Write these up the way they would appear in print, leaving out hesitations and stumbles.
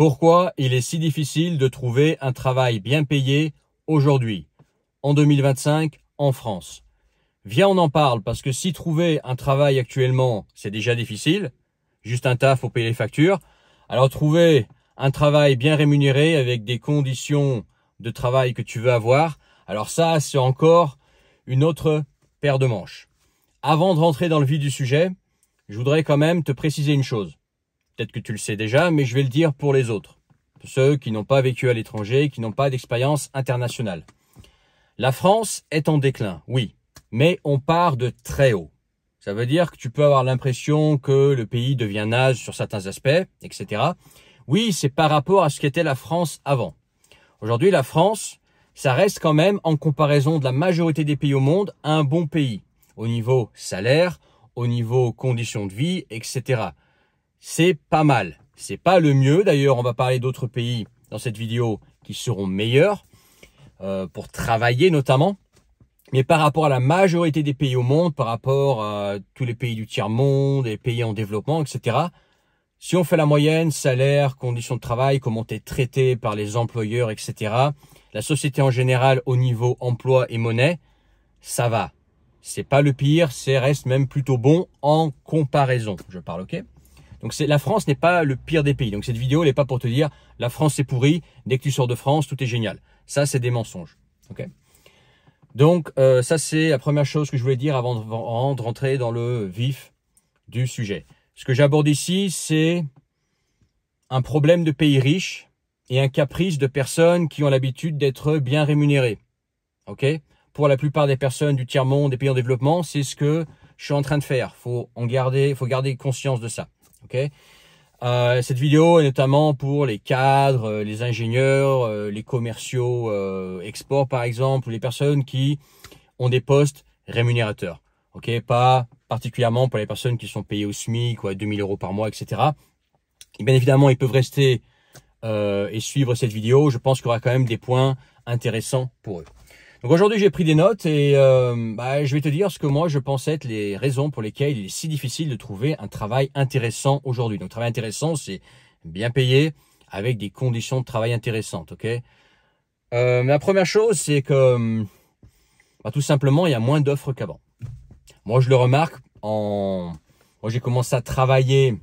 Pourquoi il est si difficile de trouver un travail bien payé aujourd'hui, en 2025, en France? Viens, on en parle, parce que si trouver un travail actuellement, c'est déjà difficile, juste un taf pour payer les factures, alors trouver un travail bien rémunéré avec des conditions de travail que tu veux avoir, alors ça, c'est encore une autre paire de manches. Avant de rentrer dans le vif du sujet, je voudrais quand même te préciser une chose. Peut-être que tu le sais déjà, mais je vais le dire pour les autres. Ceux qui n'ont pas vécu à l'étranger, qui n'ont pas d'expérience internationale. La France est en déclin, oui, mais on part de très haut. Ça veut dire que tu peux avoir l'impression que le pays devient naze sur certains aspects, etc. Oui, c'est par rapport à ce qu'était la France avant. Aujourd'hui, la France, ça reste quand même, en comparaison de la majorité des pays au monde, un bon pays. Au niveau salaire, au niveau conditions de vie, etc. C'est pas mal. C'est pas le mieux. D'ailleurs, on va parler d'autres pays dans cette vidéo qui seront meilleurs pour travailler notamment. Mais par rapport à la majorité des pays au monde, par rapport à tous les pays du tiers-monde, les pays en développement, etc. Si on fait la moyenne, salaire, conditions de travail, comment tu es traité par les employeurs, etc. La société en général au niveau emploi et monnaie, ça va. C'est pas le pire, c'est reste même plutôt bon en comparaison. Je parle, ok? Donc la France n'est pas le pire des pays. Donc cette vidéo, elle n'est pas pour te dire la France c'est pourri, dès que tu sors de France, tout est génial. Ça, c'est des mensonges. Ok. Donc ça, c'est la première chose que je voulais dire avant de rentrer dans le vif du sujet. Ce que j'aborde ici, c'est un problème de pays riches et un caprice de personnes qui ont l'habitude d'être bien rémunérées. Ok. Pour la plupart des personnes du tiers-monde, des pays en développement, c'est ce que je suis en train de faire. Faut garder conscience de ça. Ok. Cette vidéo est notamment pour les cadres, les ingénieurs, les commerciaux export par exemple, ou les personnes qui ont des postes rémunérateurs. Ok, pas particulièrement pour les personnes qui sont payées au SMIC ou à 2000 € par mois, etc. Et bien évidemment, ils peuvent rester et suivre cette vidéo. Je pense qu'il y aura quand même des points intéressants pour eux. Donc aujourd'hui, j'ai pris des notes et je vais te dire ce que moi je pense être les raisons pour lesquelles il est si difficile de trouver un travail intéressant aujourd'hui. Donc travail intéressant, c'est bien payé avec des conditions de travail intéressantes. Ok. La première chose, c'est que tout simplement, il y a moins d'offres qu'avant. Moi, je le remarque moi, j'ai commencé à travailler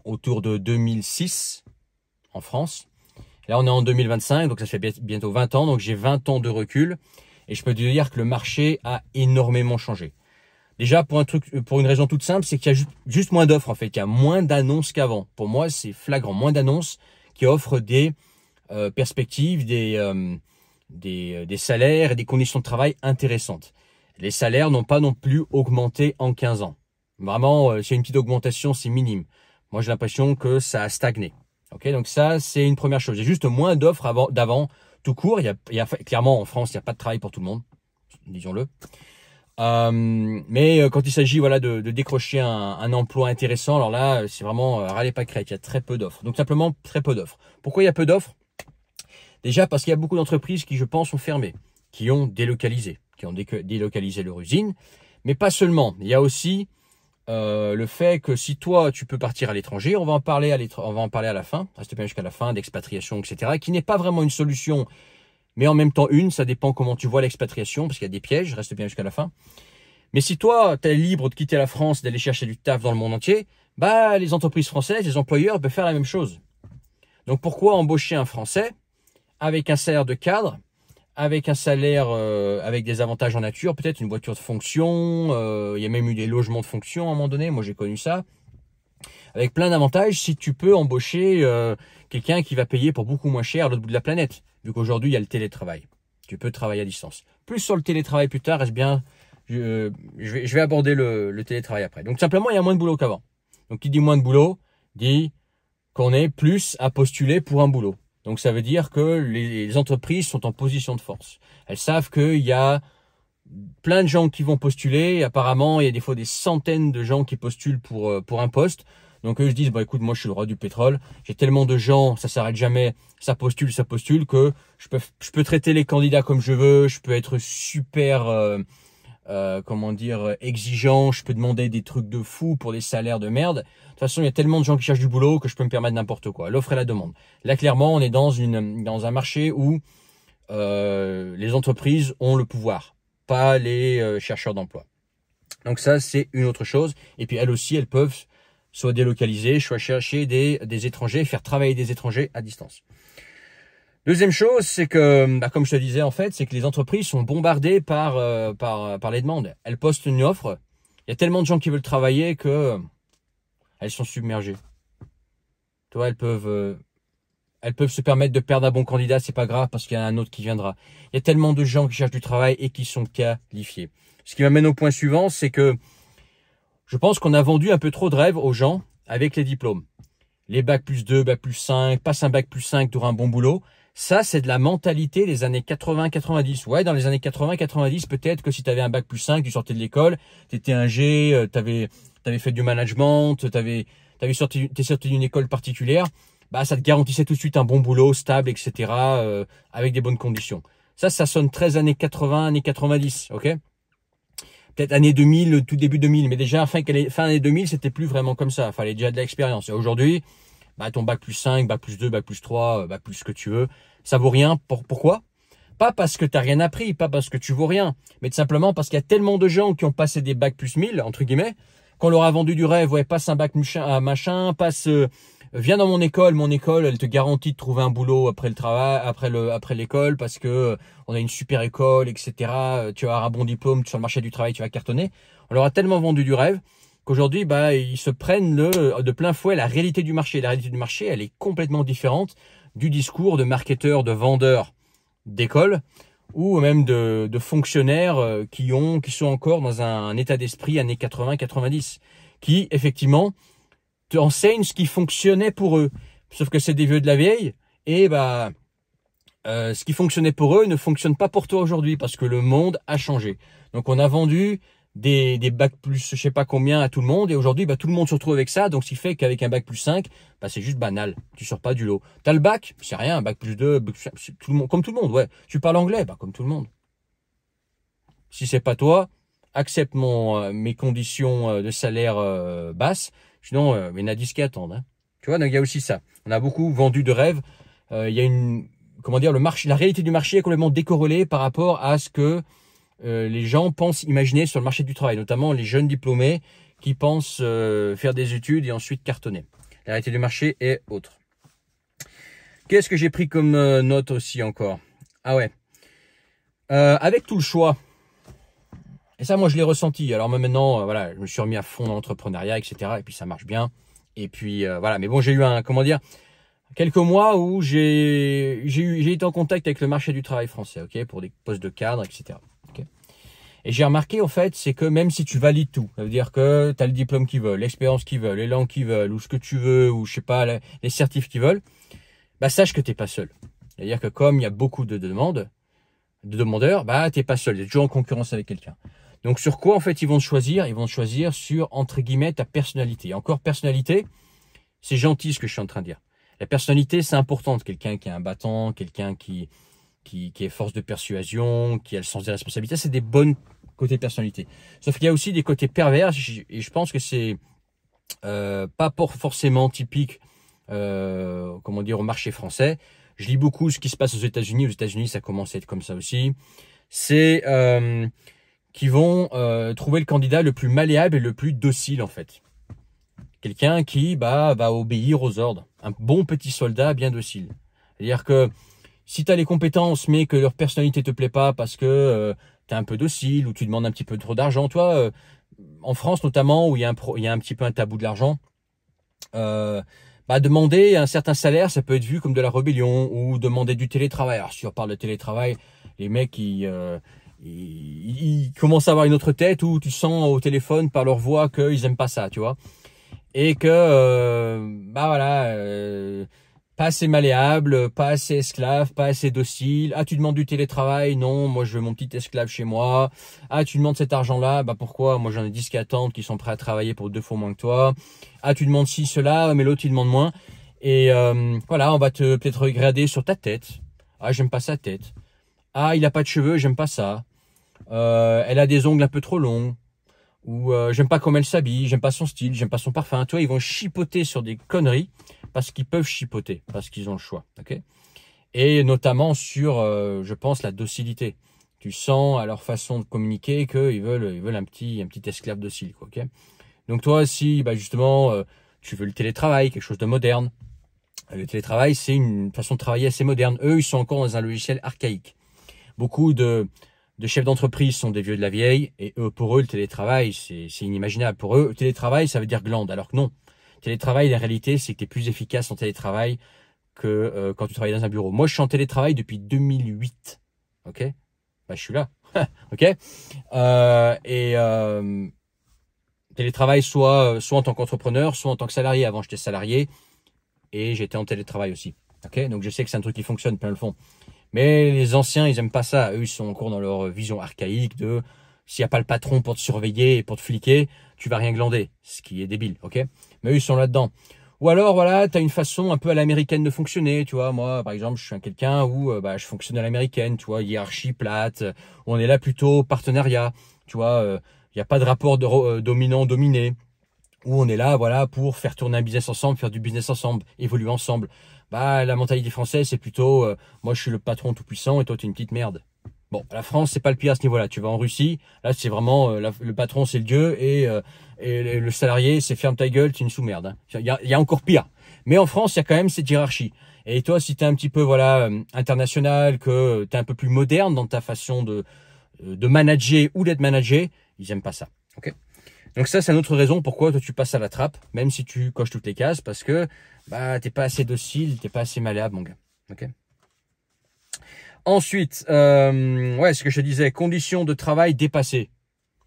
autour de 2006 en France. Là, on est en 2025, donc ça fait bientôt 20 ans, donc j'ai 20 ans de recul. Et je peux te dire que le marché a énormément changé. Déjà, pour une raison toute simple, c'est qu'il y a juste moins d'offres, en fait. Il y a moins d'annonces qu'avant. Pour moi, c'est flagrant. Moins d'annonces qui offrent des perspectives, des salaires et des conditions de travail intéressantes. Les salaires n'ont pas non plus augmenté en 15 ans. Vraiment, s'il y a une petite augmentation, c'est minime. Moi, j'ai l'impression que ça a stagné. Ok, donc ça, c'est une première chose. Il y a juste moins d'offres d'avant, tout court. Clairement, en France, il n'y a pas de travail pour tout le monde, disons-le. Mais quand il s'agit de décrocher un emploi intéressant, alors là, c'est vraiment râler pas crête. Il y a très peu d'offres. Donc simplement, très peu d'offres. Pourquoi il y a peu d'offres? Déjà parce qu'il y a beaucoup d'entreprises qui, je pense, ont fermé, qui ont délocalisé leur usine. Mais pas seulement. Il y a aussi le fait que si toi tu peux partir à l'étranger, on va en parler à la fin, reste bien jusqu'à la fin, d'expatriation, etc., qui n'est pas vraiment une solution, mais en même temps ça dépend comment tu vois l'expatriation, parce qu'il y a des pièges, reste bien jusqu'à la fin. Mais si toi tu es libre de quitter la France, d'aller chercher du taf dans le monde entier, les entreprises françaises, les employeurs peuvent faire la même chose. Donc pourquoi embaucher un Français avec un salaire de cadre, avec un salaire, avec des avantages en nature, peut-être une voiture de fonction, il y a même eu des logements de fonction à un moment donné, moi j'ai connu ça, avec plein d'avantages si tu peux embaucher quelqu'un qui va payer pour beaucoup moins cher à l'autre bout de la planète, vu qu'aujourd'hui il y a le télétravail, tu peux travailler à distance. Plus sur le télétravail plus tard, reste bien, je vais aborder le télétravail après. Donc simplement il y a moins de boulot qu'avant. Donc qui dit moins de boulot, dit qu'on est plus à postuler pour un boulot. Donc ça veut dire que les entreprises sont en position de force. Elles savent qu'il y a plein de gens qui vont postuler. Apparemment, il y a des fois des centaines de gens qui postulent pour un poste. Donc eux se disent, écoute, moi je suis le roi du pétrole. J'ai tellement de gens, ça s'arrête jamais, ça postule, que je peux traiter les candidats comme je veux. Je peux être super comment dire, exigeant, je peux demander des trucs de fou pour des salaires de merde. De toute façon, il y a tellement de gens qui cherchent du boulot que je peux me permettre n'importe quoi. L'offre et la demande. Là, clairement, on est dans un marché où les entreprises ont le pouvoir, pas les chercheurs d'emploi. Donc ça, c'est une autre chose. Et puis elles aussi, elles peuvent soit délocaliser, soit chercher des étrangers, faire travailler des étrangers à distance. Deuxième chose, c'est que, comme je te disais en fait, c'est que les entreprises sont bombardées par les demandes. Elles postent une offre, il y a tellement de gens qui veulent travailler que elles sont submergées. Tu vois, elles peuvent se permettre de perdre un bon candidat, c'est pas grave parce qu'il y en a un autre qui viendra. Il y a tellement de gens qui cherchent du travail et qui sont qualifiés. Ce qui m'amène au point suivant, c'est que je pense qu'on a vendu un peu trop de rêves aux gens avec les diplômes. Les bac plus 2, bac plus 5, passe un bac plus 5, tu auras un bon boulot. Ça, c'est de la mentalité des années 80-90. Ouais, dans les années 80-90, peut-être que si tu avais un bac plus 5, tu sortais de l'école, tu étais un G, tu avais fait du management, t'es sorti d'une école particulière, bah ça te garantissait tout de suite un bon boulot, stable, etc., avec des bonnes conditions. Ça sonne très années 80, années 90, ok? Peut-être année 2000, tout début 2000, mais déjà fin année 2000, c'était plus vraiment comme ça. Il fallait déjà de l'expérience. Et aujourd'hui, bah, ton bac plus 5, bac plus 2, bac plus 3, bac plus ce que tu veux, ça vaut rien. Pourquoi? Pas parce que tu n'as rien appris, pas parce que tu vaux rien, mais tout simplement parce qu'il y a tellement de gens qui ont passé des bacs plus 1000, entre guillemets, qu'on leur a vendu du rêve. Ouais, passe un bac machin, viens dans mon école, elle te garantit de trouver un boulot après le travail, après l'école, parce que on a une super école, etc. Tu vas avoir un bon diplôme sur le marché du travail, tu vas cartonner. On leur a tellement vendu du rêve qu'aujourd'hui, bah, ils se prennent de plein fouet la réalité du marché. La réalité du marché, elle est complètement différente du discours de marketeurs, de vendeurs d'école ou même de fonctionnaires qui sont encore dans un état d'esprit années 80-90, qui effectivement te enseignent ce qui fonctionnait pour eux. Sauf que c'est des vieux de la vieille et bah ce qui fonctionnait pour eux ne fonctionne pas pour toi aujourd'hui parce que le monde a changé. Donc on a vendu des bacs plus je sais pas combien à tout le monde et aujourd'hui bah tout le monde se retrouve avec ça, donc ce qui fait qu'avec un bac plus 5, bah c'est juste banal, tu sors pas du lot. T'as le bac, c'est rien, un bac plus 2, tout le monde, comme tout le monde, ouais. Tu parles anglais, bah comme tout le monde. Si c'est pas toi, accepte mes conditions de salaire basses, sinon il y en a 10 qui attendent, hein. Tu vois, donc il y a aussi ça. On a beaucoup vendu de rêves. Il y a comment dire, la réalité du marché est complètement décorrélée par rapport à ce que les gens pensent imaginer sur le marché du travail, notamment les jeunes diplômés qui pensent faire des études et ensuite cartonner. La réalité du marché est autre. Qu'est-ce que j'ai pris comme note aussi encore? Ah ouais. Avec tout le choix, et ça moi je l'ai ressenti, alors moi maintenant voilà, je me suis remis à fond dans l'entrepreneuriat, etc. Et puis ça marche bien. Et puis voilà, mais bon, j'ai eu quelques mois où j'ai été en contact avec le marché du travail français, ok, pour des postes de cadre, etc. Okay. Et j'ai remarqué en fait, c'est que même si tu valides tout, ça veut dire que tu as le diplôme qu'ils veulent, l'expérience qu'ils veulent, les langues qu'ils veulent, ou ce que tu veux, ou je sais pas, les certifs qu'ils veulent, bah sache que t'es pas seul. C'est-à-dire que comme il y a beaucoup de demandeurs, bah t'es pas seul, t'es toujours en concurrence avec quelqu'un. Donc sur quoi en fait ils vont te choisir? Ils vont te choisir sur entre guillemets ta personnalité. Encore personnalité, c'est gentil ce que je suis en train de dire. La personnalité, c'est important. Quelqu'un qui est un battant, quelqu'un qui est force de persuasion, qui a le sens des responsabilités, c'est des bonnes côtés personnalité. Sauf qu'il y a aussi des côtés pervers, et je pense que c'est pas forcément typique, comment dire, au marché français. Je lis beaucoup ce qui se passe aux États-Unis. Aux États-Unis, ça commence à être comme ça aussi. C'est qui vont trouver le candidat le plus malléable et le plus docile en fait. Quelqu'un qui va obéir aux ordres. Un bon petit soldat bien docile. C'est-à-dire que si tu as les compétences mais que leur personnalité te plaît pas parce que tu es un peu docile ou tu demandes un petit peu trop d'argent, toi, en France notamment où il y a un petit peu un tabou de l'argent, demander un certain salaire, ça peut être vu comme de la rébellion ou demander du télétravail. Alors si on parle de télétravail, les mecs ils commencent à avoir une autre tête où tu sens au téléphone par leur voix qu'ils aiment pas ça, tu vois. Et que pas assez malléable, pas assez esclave, pas assez docile. Ah, tu demandes du télétravail? Non, moi je veux mon petit esclave chez moi. Ah, tu demandes cet argent-là? Bah pourquoi? Moi j'en ai 10 qui attendent, qui sont prêts à travailler pour 2 fois moins que toi. Ah, tu demandes ci, cela, mais l'autre il demande moins. Et voilà, on va peut-être regarder sur ta tête. Ah, j'aime pas sa tête. Ah, il a pas de cheveux, j'aime pas ça. elle a des ongles un peu trop longs, ou j'aime pas comment elle s'habille, j'aime pas son style, j'aime pas son parfum. Tu vois, ils vont chipoter sur des conneries parce qu'ils peuvent chipoter, parce qu'ils ont le choix. Ok. Et notamment sur, je pense, la docilité. Tu sens à leur façon de communiquer qu'ils veulent un petit esclave docile, quoi. Ok. Donc toi, si bah justement tu veux le télétravail, quelque chose de moderne. Le télétravail, c'est une façon de travailler assez moderne. Eux, ils sont encore dans un logiciel archaïque. Beaucoup de chefs d'entreprise sont des vieux de la vieille, et eux, pour eux, le télétravail, c'est inimaginable. Pour eux, le télétravail, ça veut dire glande, alors que non. Télétravail, la réalité, c'est que tu es plus efficace en télétravail que quand tu travailles dans un bureau. Moi, je suis en télétravail depuis 2008. Ok. Bah, je suis là. Ok. Télétravail, soit en tant qu'entrepreneur, soit en tant que salarié. Avant, j'étais salarié et j'étais en télétravail aussi. Ok. Donc, je sais que c'est un truc qui fonctionne, plein le fond. Mais les anciens, ils aiment pas ça. Eux, ils sont encore dans leur vision archaïque de s'il n'y a pas le patron pour te surveiller et pour te fliquer, tu vas rien glander. Ce qui est débile, ok? Mais eux, ils sont là-dedans. Ou alors, voilà, tu as une façon un peu à l'américaine de fonctionner, tu vois. Moi, par exemple, je suis quelqu'un où je fonctionne à l'américaine, tu vois, hiérarchie plate. On est là plutôt partenariat, tu vois. Il n'y a pas de rapport dominant-dominé. Où on est là, voilà, pour faire tourner un business ensemble, faire du business ensemble, évoluer ensemble. Bah, la mentalité française, c'est plutôt, moi, je suis le patron tout puissant et toi, tu es une petite merde. Bon, la France, c'est pas le pire à ce niveau-là. Tu vas en Russie, là, c'est vraiment, le patron, c'est le dieu et le salarié, c'est ferme ta gueule, tu es une sous-merde. Hein. Il y a encore pire. Mais en France, il y a quand même cette hiérarchie. Et toi, si tu es un petit peu, voilà, international, que tu es un peu plus moderne dans ta façon de manager ou d'être managé, ils aiment pas ça. Ok. Donc ça, c'est une autre raison pourquoi toi tu passes à la trappe, même si tu coches toutes les cases, parce que bah t'es pas assez docile, t'es pas assez malléable, mon gars. Ok. Ensuite, ouais, ce que je te disais, conditions de travail dépassées.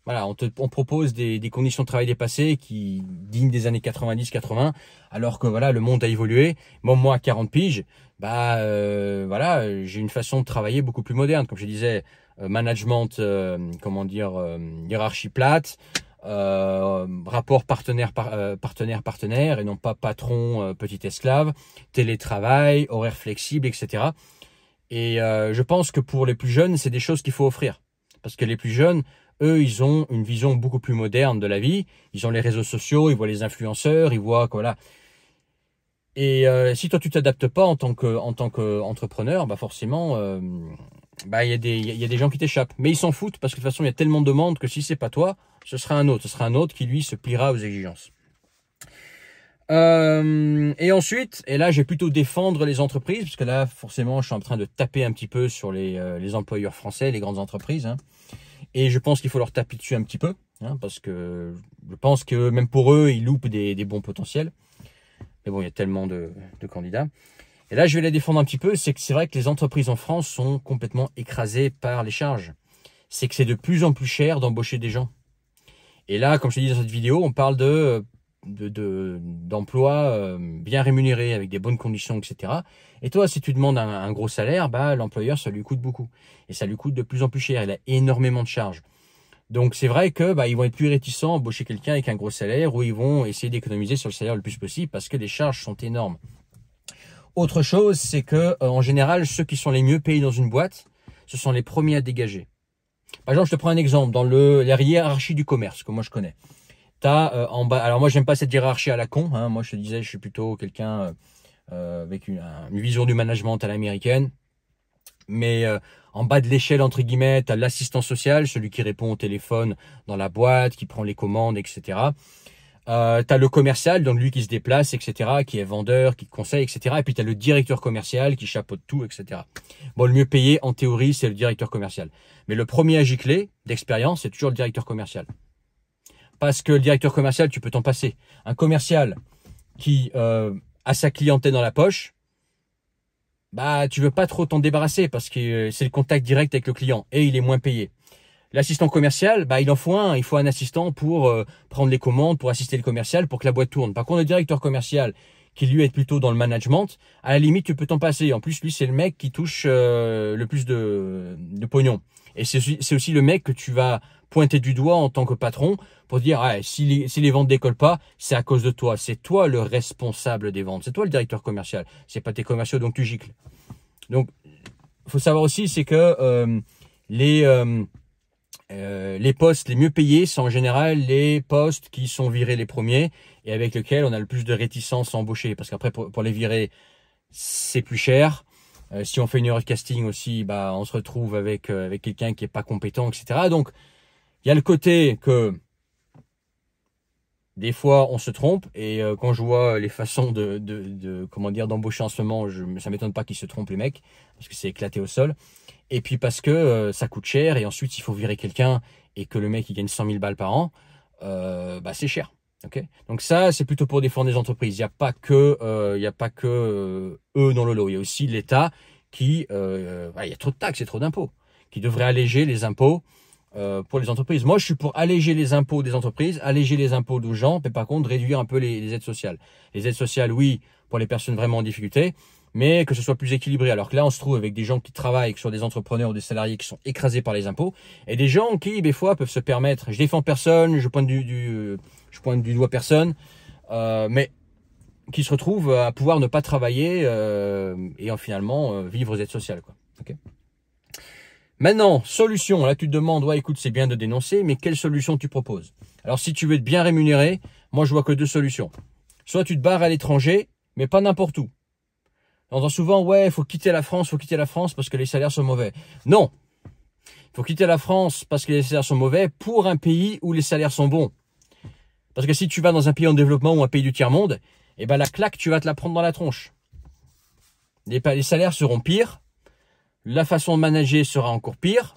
Voilà, on propose des conditions de travail dépassées qui dignes des années 90-80, alors que voilà, le monde a évolué. Moi, à 40 piges, bah voilà, j'ai une façon de travailler beaucoup plus moderne. Comme je disais, management, comment dire, hiérarchie plate. Rapport partenaire et non pas patron petit esclave, télétravail, horaire flexible, etc. Et je pense que pour les plus jeunes, c'est des choses qu'il faut offrir. Parce que les plus jeunes, eux, ils ont une vision beaucoup plus moderne de la vie. Ils ont les réseaux sociaux, ils voient les influenceurs, ils voient voilà. Et si toi tu t'adaptes pas en tant qu'entrepreneur, bah forcément, bah il y a des gens qui t'échappent. Mais ils s'en foutent parce que de toute façon il y a tellement de demandes que si c'est pas toi, ce sera un autre qui lui se pliera aux exigences. Et ensuite, et là, je vais plutôt défendre les entreprises, parce que là, forcément, je suis en train de taper un petit peu sur les employeurs français, les grandes entreprises. Hein. Et je pense qu'il faut leur taper dessus un petit peu, hein, parce que je pense que même pour eux, ils loupent des bons potentiels. Mais bon, il y a tellement de candidats. Et là, je vais les défendre un petit peu. C'est que c'est vrai que les entreprises en France sont complètement écrasées par les charges. C'est que c'est de plus en plus cher d'embaucher des gens. Et là, comme je te dis dans cette vidéo, on parle d'emplois bien rémunérés avec des bonnes conditions, etc. Et toi, si tu demandes un gros salaire, bah l'employeur, ça lui coûte beaucoup. Et ça lui coûte de plus en plus cher. Il a énormément de charges. Donc c'est vrai que bah ils vont être plus réticents à embaucher quelqu'un avec un gros salaire ou ils vont essayer d'économiser sur le salaire le plus possible parce que les charges sont énormes. Autre chose, c'est que en général, ceux qui sont les mieux payés dans une boîte, ce sont les premiers à dégager. Par exemple, je te prends un exemple dans la hiérarchie du commerce que moi je connais. T'as en bas, alors moi j'aime pas cette hiérarchie à la con. Hein, moi je te disais, je suis plutôt quelqu'un avec une vision du management à l'américaine. Mais en bas de l'échelle, entre guillemets, tu as l'assistant social, celui qui répond au téléphone dans la boîte, qui prend les commandes, etc. Tu as le commercial, donc lui qui se déplace, etc., qui est vendeur, qui conseille, etc. Et puis tu as le directeur commercial qui chapeaute tout, etc. Bon, le mieux payé, en théorie, c'est le directeur commercial. Mais le premier à gicler d'expérience, c'est toujours le directeur commercial. Parce que le directeur commercial, tu peux t'en passer. Un commercial qui a sa clientèle dans la poche, bah tu veux pas trop t'en débarrasser parce que c'est le contact direct avec le client et il est moins payé. L'assistant commercial, bah il faut un assistant pour prendre les commandes, pour assister le commercial, pour que la boîte tourne. Par contre, le directeur commercial, qui lui est plutôt dans le management, à la limite tu peux t'en passer. En plus, lui c'est le mec qui touche le plus de pognon. Et c'est aussi le mec que tu vas pointer du doigt en tant que patron pour dire ah, si les ventes décollent pas, c'est à cause de toi. C'est toi le responsable des ventes. C'est toi le directeur commercial. C'est pas tes commerciaux donc tu gicles. Donc, faut savoir aussi c'est que les postes les mieux payés sont en général les postes qui sont virés les premiers et avec lesquels on a le plus de réticence à embaucher. Parce qu'après, pour les virer, c'est plus cher. Si on fait une erreur de casting aussi, bah, on se retrouve avec quelqu'un qui est pas compétent, etc. Donc, il y a le côté que des fois on se trompe et quand je vois les façons comment dire d'embaucher en ce moment, ça m'étonne pas qu'ils se trompent les mecs parce que c'est éclaté au sol. Et puis parce que ça coûte cher et ensuite il faut virer quelqu'un et que le mec il gagne 100 000 balles par an, bah c'est cher. Okay, donc ça c'est plutôt pour défendre les entreprises. Il n'y a pas que eux dans le lot. Il y a aussi l'État qui il y a trop de taxes et trop d'impôts, qui devrait alléger les impôts pour les entreprises. Moi je suis pour alléger les impôts des entreprises, alléger les impôts des gens, mais par contre réduire un peu les aides sociales. Les aides sociales, oui, pour les personnes vraiment en difficulté, mais que ce soit plus équilibré. Alors que là, on se trouve avec des gens qui travaillent, que ce soit des entrepreneurs ou des salariés qui sont écrasés par les impôts, et des gens qui, des fois, peuvent se permettre, je défends personne, je pointe du doigt personne, mais qui se retrouvent à pouvoir ne pas travailler et finalement vivre aux aides sociales, quoi. Okay. Maintenant, solution, là tu te demandes, ouais écoute, c'est bien de dénoncer, mais quelle solution tu proposes? Alors si tu veux être bien rémunéré, moi je vois que deux solutions. Soit tu te barres à l'étranger, mais pas n'importe où. On entend souvent, ouais, il faut quitter la France parce que les salaires sont mauvais. Non, il faut quitter la France parce que les salaires sont mauvais pour un pays où les salaires sont bons. Parce que si tu vas dans un pays en développement ou un pays du tiers-monde, eh ben la claque, tu vas te la prendre dans la tronche. Les salaires seront pires, la façon de manager sera encore pire,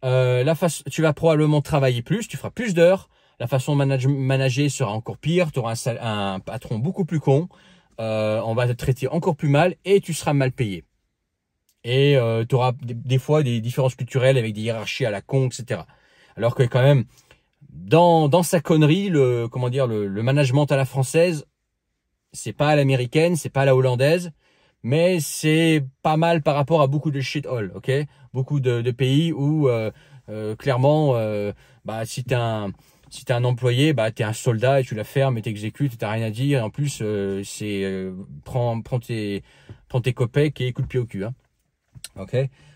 tu vas probablement travailler plus, tu feras plus d'heures, la façon de manager sera encore pire, tu auras un patron beaucoup plus con, on va te traiter encore plus mal et tu seras mal payé. Et tu auras des fois des différences culturelles avec des hiérarchies à la con, etc. Alors que quand même, dans sa connerie, le management à la française, c'est pas à l'américaine, c'est pas à la hollandaise, mais c'est pas mal par rapport à beaucoup de shithole, ok? Beaucoup de pays où clairement, si t'es un employé, bah t'es un soldat et tu la fermes et t'exécutes et t'as rien à dire. Et en plus, prends tes copecs et coup de pied au cul, hein. Ok?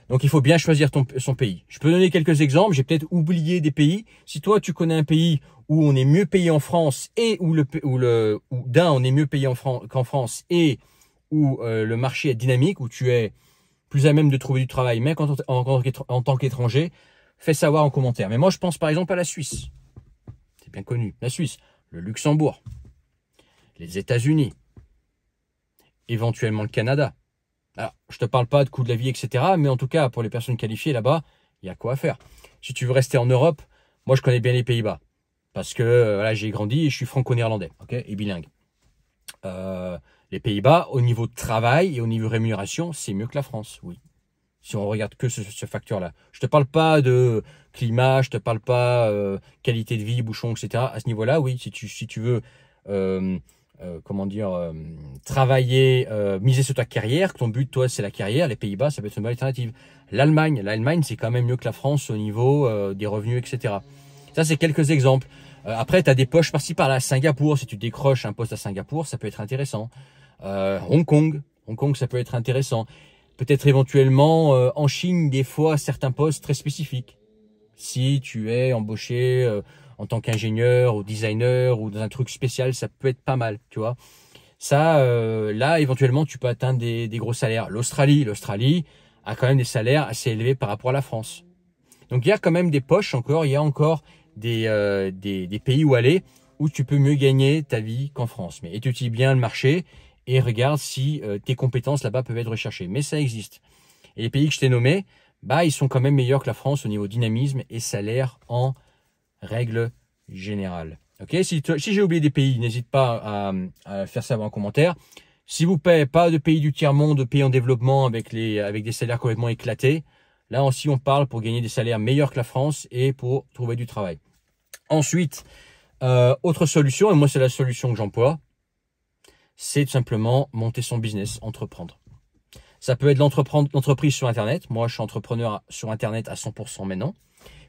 Donc il faut bien choisir son pays. Je peux donner quelques exemples. J'ai peut-être oublié des pays. Si toi tu connais un pays où on est mieux payé en France et où on est mieux payé qu'en France et où le marché est dynamique, où tu es plus à même de trouver du travail, même en tant qu'étranger, fais savoir en commentaire. Mais moi je pense par exemple à la Suisse. C'est bien connu. La Suisse, le Luxembourg, les États-Unis, éventuellement le Canada. Alors, je te parle pas de coût de la vie, etc. Mais en tout cas, pour les personnes qualifiées là-bas, il y a quoi à faire. Si tu veux rester en Europe, moi je connais bien les Pays-Bas. Parce que voilà, j'ai grandi et je suis franco-néerlandais, ok, et bilingue. Les Pays-Bas, au niveau de travail et au niveau de rémunération, c'est mieux que la France, oui. Si on regarde que ce facteur-là. Je te parle pas de climat, je te parle pas qualité de vie, bouchon, etc. À ce niveau-là, oui, si tu veux travailler, miser sur ta carrière, que ton but, toi, c'est la carrière, les Pays-Bas, ça peut être une bonne alternative. L'Allemagne, c'est quand même mieux que la France au niveau des revenus, etc. Ça, c'est quelques exemples. Après, tu as des poches par-ci par-là. À Singapour, si tu décroches un poste à Singapour, ça peut être intéressant. Hong Kong, ça peut être intéressant. Peut-être éventuellement en Chine, des fois, certains postes très spécifiques. Si tu es embauché en tant qu'ingénieur ou designer ou dans un truc spécial, ça peut être pas mal, tu vois. Ça, là, éventuellement, tu peux atteindre des gros salaires. L'Australie a quand même des salaires assez élevés par rapport à la France. Donc, il y a quand même des poches encore. Il y a encore des pays où aller où tu peux mieux gagner ta vie qu'en France. Mais étudie bien le marché et regarde si tes compétences là-bas peuvent être recherchées. Mais ça existe. Et les pays que je t'ai nommés, bah, ils sont quand même meilleurs que la France au niveau dynamisme et salaire en règle générale. Ok, si j'ai oublié des pays, n'hésite pas à faire savoir en commentaire. S'il vous plaît, pas de pays du tiers-monde, de pays en développement avec des salaires complètement éclatés. Là aussi, on parle pour gagner des salaires meilleurs que la France et pour trouver du travail. Ensuite, autre solution, et moi c'est la solution que j'emploie, c'est tout simplement monter son business, entreprendre. Ça peut être l'entreprise sur Internet. Moi, je suis entrepreneur sur Internet à 100% maintenant.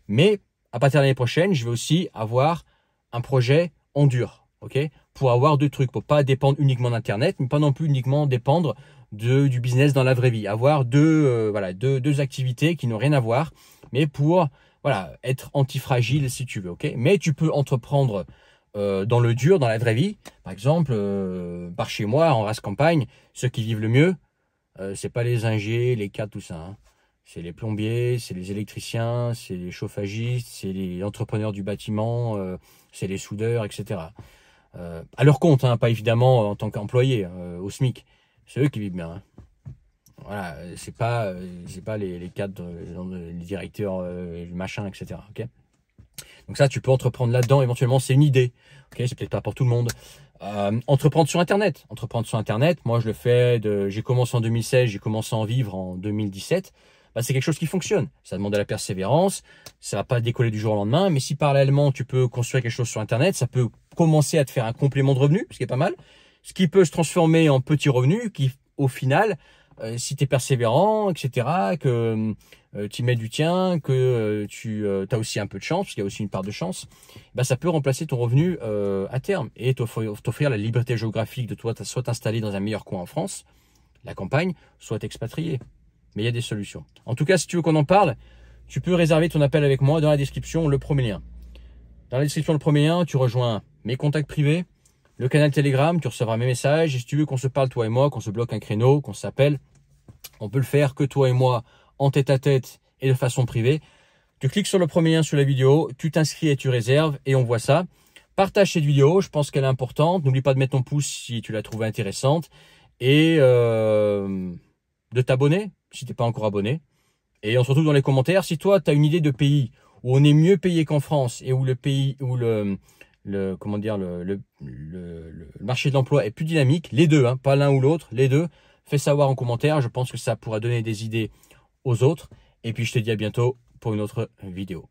Mais à partir de l'année prochaine, je vais aussi avoir un projet en dur, ok, pour avoir deux trucs, pour pas dépendre uniquement d'Internet, mais pas non plus uniquement dépendre du business dans la vraie vie. Avoir deux activités qui n'ont rien à voir, mais pour voilà, être antifragile si tu veux, ok? Mais tu peux entreprendre dans le dur, dans la vraie vie. Par exemple, par chez moi, en race campagne, ceux qui vivent le mieux, c'est pas les ingés, les cadres, tout ça, hein. C'est les plombiers, c'est les électriciens, c'est les chauffagistes, c'est les entrepreneurs du bâtiment, c'est les soudeurs, etc. À leur compte, hein, pas évidemment en tant qu'employé, au SMIC. C'est eux qui vivent bien, hein. Voilà, c'est pas les cadres, les directeurs, le machin, etc. Ok. Donc ça, tu peux entreprendre là-dedans. Éventuellement, c'est une idée. Ok, c'est peut-être pas pour tout le monde. Entreprendre sur Internet. Entreprendre sur Internet. Moi, je le fais. J'ai commencé en 2016. J'ai commencé à en vivre en 2017. Bah, c'est quelque chose qui fonctionne. Ça demande de la persévérance. Ça va pas décoller du jour au lendemain. Mais si parallèlement, tu peux construire quelque chose sur Internet, ça peut commencer à te faire un complément de revenu, ce qui est pas mal. Ce qui peut se transformer en petit revenu qui, au final, si tu es persévérant, etc., que tu y mets du tien, que tu as aussi un peu de chance, parce qu'il y a aussi une part de chance, bah, ça peut remplacer ton revenu à terme et t'offrir la liberté géographique de toi, soit t'installer dans un meilleur coin en France, la campagne, soit t'expatrier. Mais il y a des solutions. En tout cas, si tu veux qu'on en parle, tu peux réserver ton appel avec moi dans la description, le premier lien. Dans la description, le premier lien, tu rejoins mes contacts privés, le canal Telegram, tu recevras mes messages. Et si tu veux qu'on se parle, toi et moi, qu'on se bloque un créneau, qu'on s'appelle, on peut le faire que toi et moi, en tête à tête et de façon privée. Tu cliques sur le premier lien sur la vidéo, tu t'inscris et tu réserves et on voit ça. Partage cette vidéo, je pense qu'elle est importante. N'oublie pas de mettre ton pouce si tu l'as trouvée intéressante et de t'abonner si tu n'es pas encore abonné. Et on se retrouve dans les commentaires. Si toi, tu as une idée de pays où on est mieux payé qu'en France et où le pays, où le marché de l'emploi est plus dynamique, les deux, hein, pas l'un ou l'autre, les deux, fais savoir en commentaire. Je pense que ça pourra donner des idées aux autres. Et puis, je te dis à bientôt pour une autre vidéo.